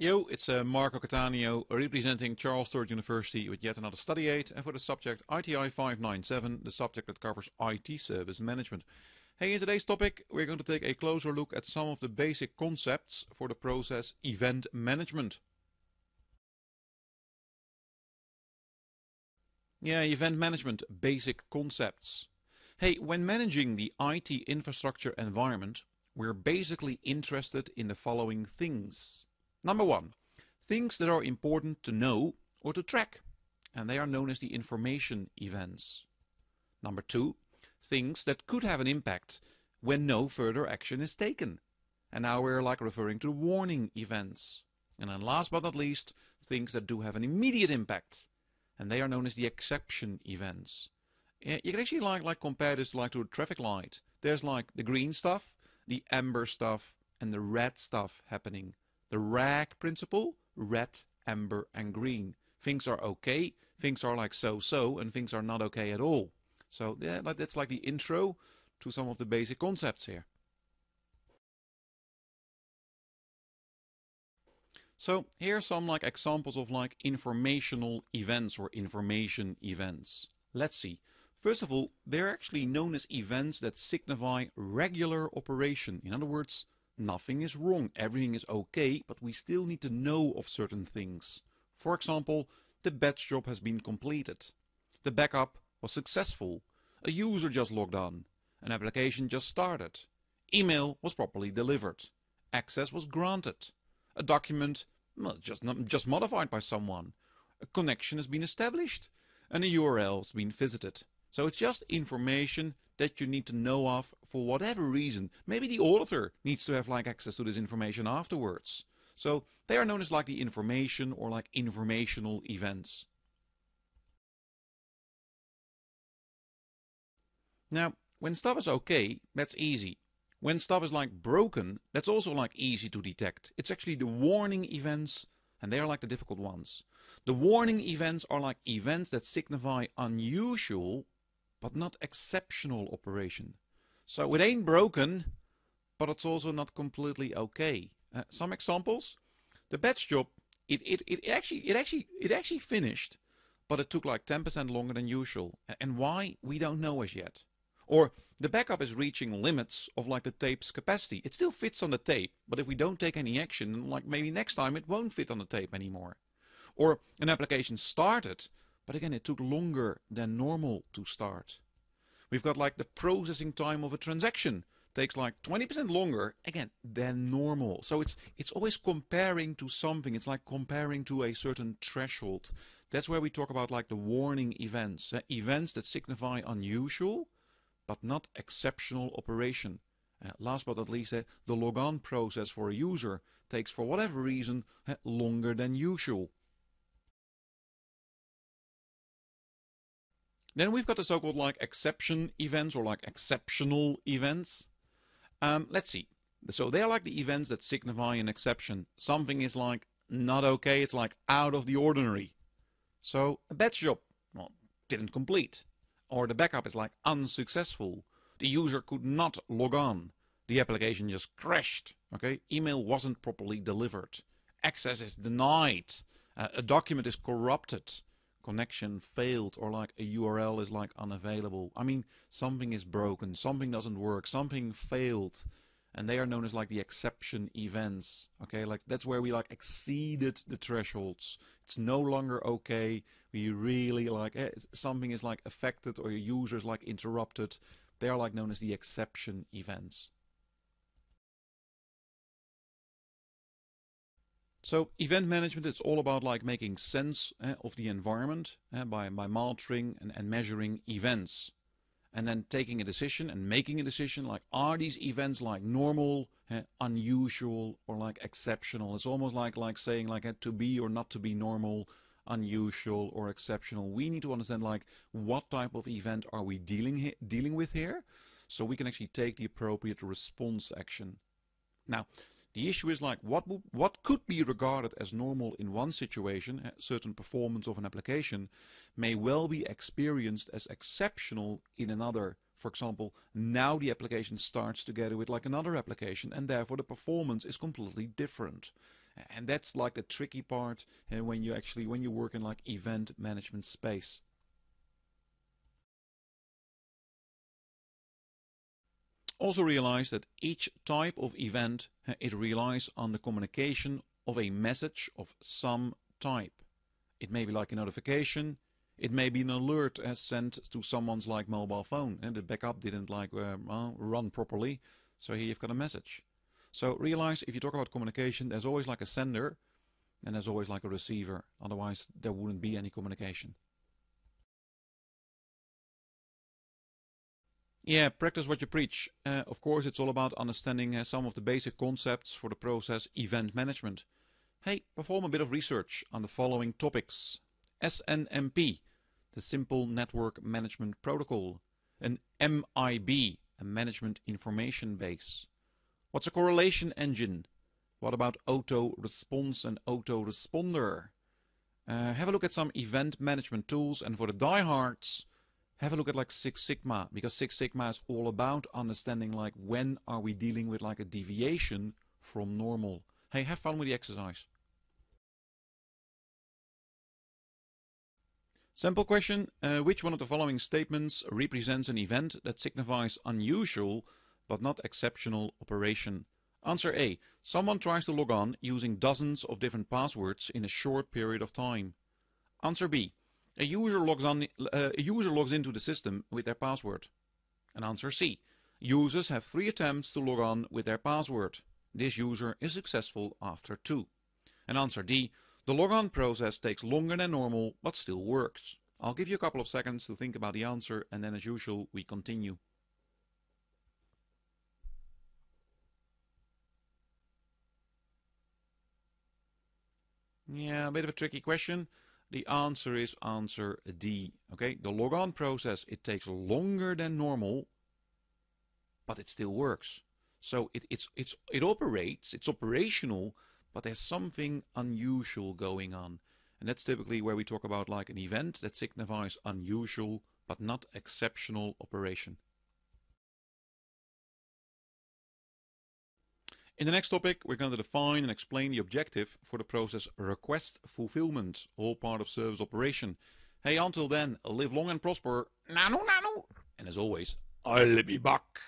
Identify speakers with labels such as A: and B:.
A: Yo, it's Marco Cattaneo representing Charles Sturt University with yet another study aid, and for the subject ITI 597, the subject that covers IT service management. Hey, in today's topic we're going to take a closer look at some of the basic concepts for the process event management. Yeah, event management, basic concepts. Hey, when managing the IT infrastructure environment, we're basically interested in the following things. Number one, things that are important to know or to track, and they are known as the information events. Number two, things that could have an impact when no further action is taken, and now we're referring to warning events. And then last but not least, things that do have an immediate impact, and they are known as the exception events. You can actually compare this to a traffic light. There's the green stuff, the amber stuff, and the red stuff happening. The RAG principle, red, amber, and green. Things are okay, things are so-so, and things are not okay at all. So yeah, that's the intro to some of the basic concepts here. So here are some examples of informational events or information events. Let's see. First of all, they're actually known as events that signify regular operation. In other words, nothing is wrong, everything is okay, but we still need to know of certain things. For example, the batch job has been completed. The backup was successful. A user just logged on. An application just started. Email was properly delivered. Access was granted. A document just modified by someone. A connection has been established. And a URL has been visited. So it's just information that you need to know of for whatever reason. Maybe the auditor needs to have access to this information afterwards. So they are known as the information or informational events. Now, when stuff is okay, that's easy. When stuff is broken, that's also easy to detect. It's actually the warning events, and they are the difficult ones. The warning events are events that signify unusual but not exceptional operation. So it ain't broken, but it's also not completely okay. Some examples: the batch job, it actually finished, but it took 10% longer than usual. And why? We don't know as yet. Or the backup is reaching limits of the tape's capacity. It still fits on the tape, but if we don't take any action, maybe next time it won't fit on the tape anymore. Or an application started, but again it took longer than normal to start. We've got the processing time of a transaction takes 20% longer again than normal. So it's always comparing to something. It's comparing to a certain threshold. That's where we talk about the warning events, events that signify unusual but not exceptional operation. Last but not least, the logon process for a user takes for whatever reason longer than usual. Then we've got the so-called exception events or exceptional events. Let's see. So they're the events that signify an exception. Something is not okay, it's out of the ordinary. So a batch job, well, didn't complete. Or the backup is unsuccessful. The user could not log on. The application just crashed. Okay, email wasn't properly delivered. Access is denied. A document is corrupted. Connection failed, or a URL is unavailable. I mean, something is broken, something doesn't work, something failed, and they are known as the exception events. Okay, that's where we exceeded the thresholds. It's no longer okay. We really something is affected, or your user is interrupted. They are known as the exception events. So event management, it's all about making sense of the environment by monitoring and measuring events. And then taking a decision and making a decision are these events normal, unusual, or exceptional? It's almost like saying to be or not to be normal, unusual, or exceptional. We need to understand what type of event are we dealing with here, so we can actually take the appropriate response action. Now, the issue is what could be regarded as normal in one situation, certain performance of an application, may well be experienced as exceptional in another. For example, now the application starts together with another application, and therefore the performance is completely different. And that's like the tricky part when you work in like event management space. Also realize that each type of event, it relies on the communication of a message of some type. It may be like a notification, it may be an alert sent to someone's like mobile phone, and the backup didn't like run properly, so here you've got a message. So realize if you talk about communication, there's always like a sender and there's always like a receiver, otherwise there wouldn't be any communication. Yeah, practice what you preach. Of course, it's all about understanding some of the basic concepts for the process event management. Hey, perform a bit of research on the following topics. SNMP, the Simple Network Management Protocol. An MIB, a Management Information Base. What's a correlation engine? What about auto-response and autoresponder? Have a look at some event management tools, and for the diehards, have a look at like Six Sigma, because Six Sigma is all about understanding like when are we dealing with like a deviation from normal. Hey, have fun with the exercise. Sample question, which one of the following statements represents an event that signifies unusual but not exceptional operation? Answer A. Someone tries to log on using dozens of different passwords in a short period of time. Answer B. A user logs into the system with their password. And answer C. Users have 3 attempts to log on with their password. This user is successful after 2. And answer D. The logon process takes longer than normal, but still works. I'll give you a couple of seconds to think about the answer, and then as usual, we continue. Yeah, a bit of a tricky question. The answer is answer D. Okay, the logon process, it takes longer than normal, but it still works. So it operates, it's operational, but there's something unusual going on. And that's typically where we talk about like an event that signifies unusual but not exceptional operation. In the next topic, we're going to define and explain the objective for the process request fulfillment, all part of service operation. Hey, until then, live long and prosper. Nano, nano. And as always, I'll be back.